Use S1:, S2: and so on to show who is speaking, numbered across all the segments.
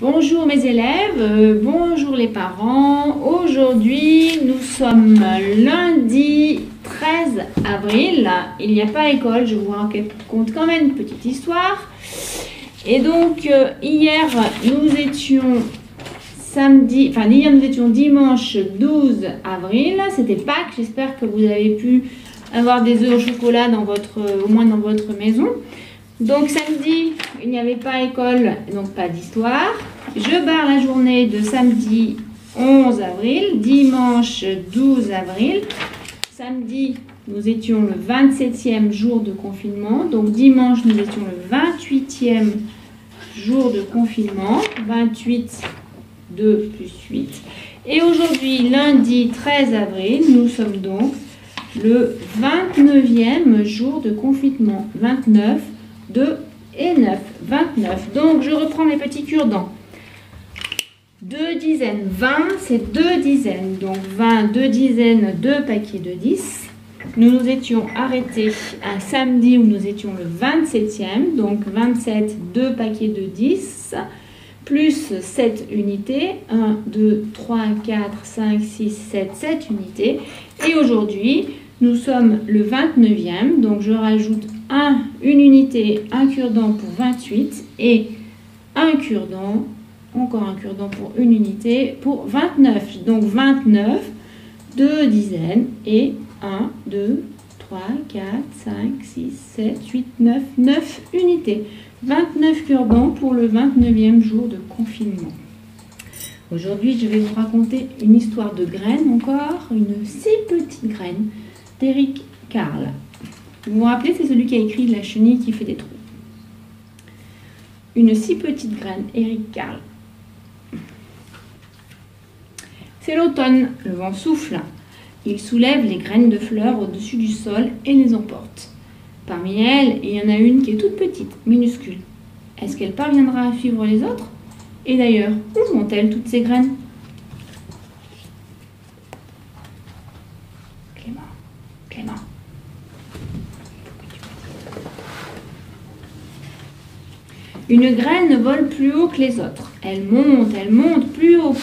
S1: Bonjour mes élèves, bonjour les parents. Aujourd'hui, nous sommes lundi 13 avril. Il n'y a pas école, je vous raconte quand même une petite histoire. Et donc, hier, nous étions dimanche 12 avril. C'était Pâques. J'espère que vous avez pu avoir des œufs au chocolat au moins dans votre maison. Donc samedi, il n'y avait pas école, donc pas d'histoire. Je barre la journée de samedi 11 avril, dimanche 12 avril. Samedi, nous étions le 27e jour de confinement. Donc dimanche, nous étions le 28e jour de confinement. 28, 2 plus 8. Et aujourd'hui, lundi 13 avril, nous sommes donc le 29e jour de confinement. 29, 2 et 9, 29. Donc, je reprends mes petits cure-dents. 2 dizaines, 20, c'est 2 dizaines. Donc, 20, 2 dizaines, 2 paquets de 10. Nous nous étions arrêtés un samedi où nous étions le 27e. Donc, 27, 2 paquets de 10. Plus 7 unités. 1, 2, 3, 4, 5, 6, 7, 7 unités. Et aujourd'hui, nous sommes le 29e. Donc, je rajoute une unité, un cure-dent pour 28 et un cure-dent, encore un cure-dent pour une unité pour 29. Donc 29, 2 dizaines et 1, 2, 3, 4, 5, 6, 7, 8, 9, 9 unités. 29 cure-dents pour le 29e jour de confinement. Aujourd'hui, je vais vous raconter une histoire de graines encore, une si petite graine d'Éric Carle. Vous vous rappelez, c'est celui qui a écrit La chenille qui fait des trous. Une si petite graine, Éric Carle. C'est l'automne, le vent souffle. Il soulève les graines de fleurs au-dessus du sol et les emporte. Parmi elles, il y en a une qui est toute petite, minuscule. Est-ce qu'elle parviendra à suivre les autres? Et d'ailleurs, où vont-elles toutes ces graines? Clément. Une graine vole plus haut que les autres. Elle monte plus haut,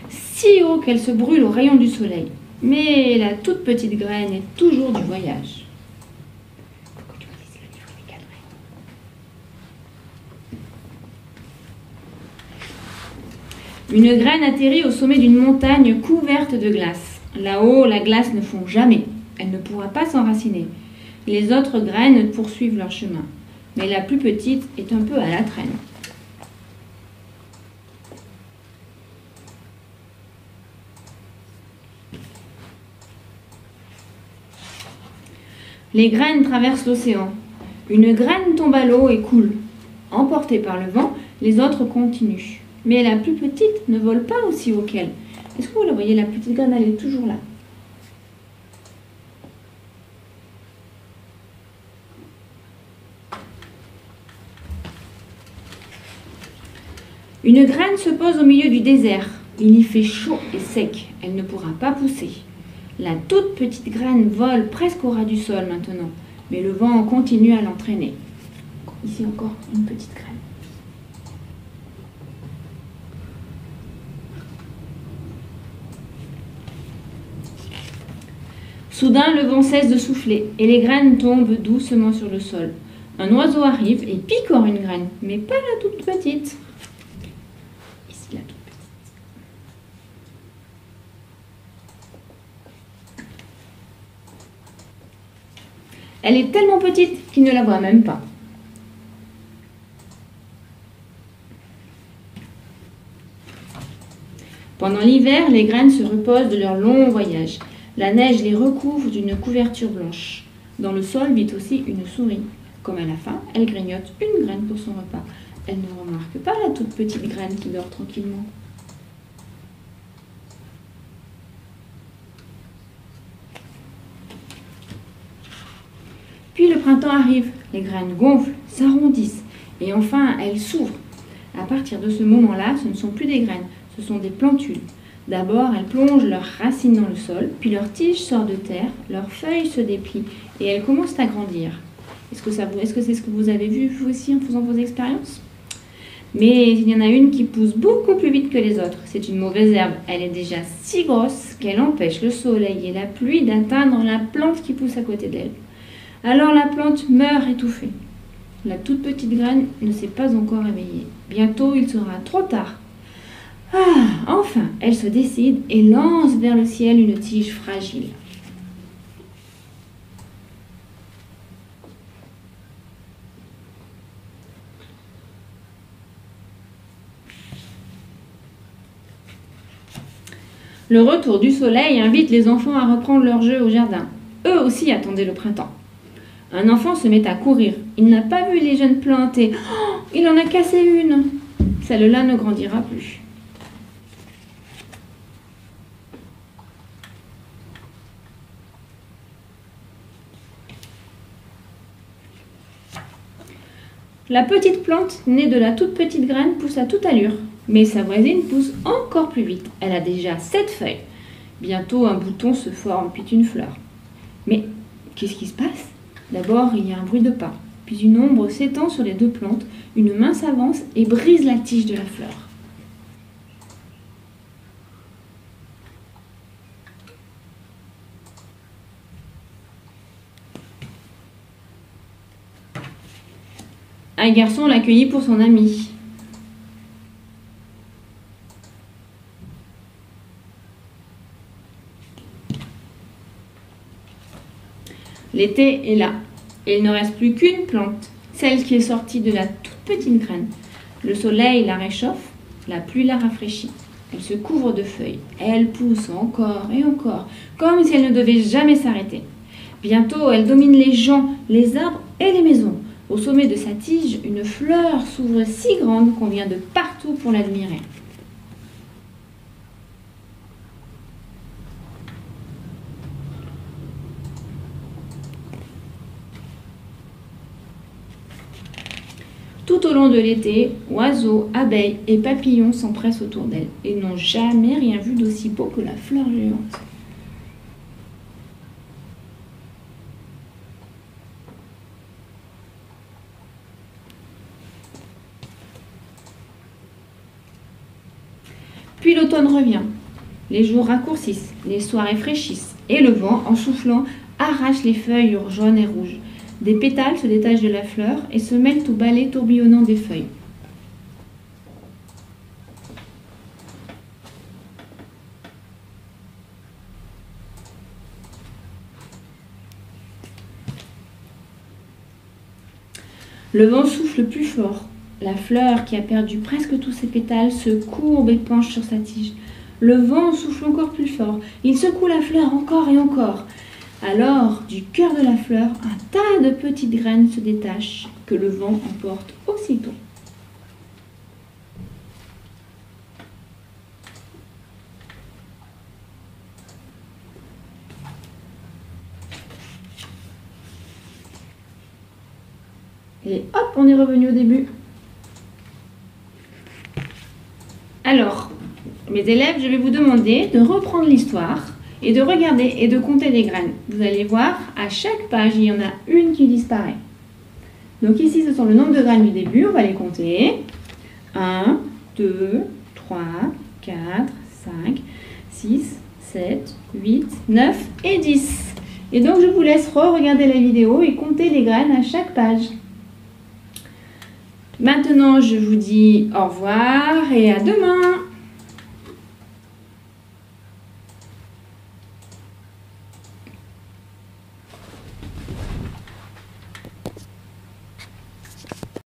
S1: si haut qu'elle se brûle au rayon du soleil. Mais la toute petite graine est toujours du voyage. Une graine atterrit au sommet d'une montagne couverte de glace. Là-haut, la glace ne fond jamais. Elle ne pourra pas s'enraciner. Les autres graines poursuivent leur chemin. Mais la plus petite est un peu à la traîne. Les graines traversent l'océan. Une graine tombe à l'eau et coule. Emportée par le vent, les autres continuent. Mais la plus petite ne vole pas aussi haut qu'elle. Est-ce que vous la voyez, la petite graine, elle est toujours là? Une graine se pose au milieu du désert. Il y fait chaud et sec. Elle ne pourra pas pousser. La toute petite graine vole presque au ras du sol maintenant. Mais le vent continue à l'entraîner. Ici encore une petite graine. Soudain, le vent cesse de souffler et les graines tombent doucement sur le sol. Un oiseau arrive et picore une graine, mais pas la toute petite. La toute petite. Elle est tellement petite qu'il ne la voit même pas. Pendant l'hiver, les graines se reposent de leur long voyage. La neige les recouvre d'une couverture blanche. Dans le sol vit aussi une souris. Comme à la fin, elle grignote une graine pour son repas. Elle ne remarque pas la toute petite graine qui dort tranquillement. Puis le printemps arrive, les graines gonflent, s'arrondissent et enfin elles s'ouvrent. À partir de ce moment-là, ce ne sont plus des graines, ce sont des plantules. D'abord, elles plongent leurs racines dans le sol, puis leur tige sort de terre, leurs feuilles se déplient et elles commencent à grandir. Est-ce que c'est ce que vous avez vu vous aussi en faisant vos expériences? Mais il y en a une qui pousse beaucoup plus vite que les autres. C'est une mauvaise herbe. Elle est déjà si grosse qu'elle empêche le soleil et la pluie d'atteindre la plante qui pousse à côté d'elle. Alors la plante meurt étouffée. La toute petite graine ne s'est pas encore réveillée. Bientôt, il sera trop tard. Ah, enfin, elle se décide et lance vers le ciel une tige fragile. Le retour du soleil invite les enfants à reprendre leur jeu au jardin. Eux aussi attendaient le printemps. Un enfant se met à courir. Il n'a pas vu les jeunes plantes et il en a cassé une. Celle-là ne grandira plus. La petite plante, née de la toute petite graine, pousse à toute allure. Mais sa voisine pousse encore plus vite. Elle a déjà 7 feuilles. Bientôt, un bouton se forme, puis une fleur. Mais qu'est-ce qui se passe? D'abord, il y a un bruit de pas. Puis une ombre s'étend sur les 2 plantes. Une main s'avance et brise la tige de la fleur. Un garçon l'accueillit pour son ami. L'été est là, et il ne reste plus qu'une plante, celle qui est sortie de la toute petite graine. Le soleil la réchauffe, la pluie la rafraîchit. Elle se couvre de feuilles, elle pousse encore et encore, comme si elle ne devait jamais s'arrêter. Bientôt, elle domine les gens, les arbres et les maisons. Au sommet de sa tige, une fleur s'ouvre si grande qu'on vient de partout pour l'admirer. Tout au long de l'été, oiseaux, abeilles et papillons s'empressent autour d'elle et n'ont jamais rien vu d'aussi beau que la fleur géante. Puis l'automne revient. Les jours raccourcissent, les soirées fraîchissent et le vent, en soufflant, arrache les feuilles jaunes et rouges. Des pétales se détachent de la fleur et se mêlent au balai tourbillonnant des feuilles. Le vent souffle plus fort. La fleur, qui a perdu presque tous ses pétales, se courbe et penche sur sa tige. Le vent souffle encore plus fort. Il secoue la fleur encore et encore. Alors, du cœur de la fleur, un tas de petites graines se détachent, que le vent emporte aussitôt. Et hop, on est revenu au début. Alors, mes élèves, je vais vous demander de reprendre l'histoire et de regarder et de compter les graines. Vous allez voir, à chaque page, il y en a une qui disparaît. Donc ici, ce sont le nombre de graines du début. On va les compter. 1, 2, 3, 4, 5, 6, 7, 8, 9 et 10. Et donc, je vous laisse re-regarder la vidéo et compter les graines à chaque page. Maintenant, je vous dis au revoir et à demain.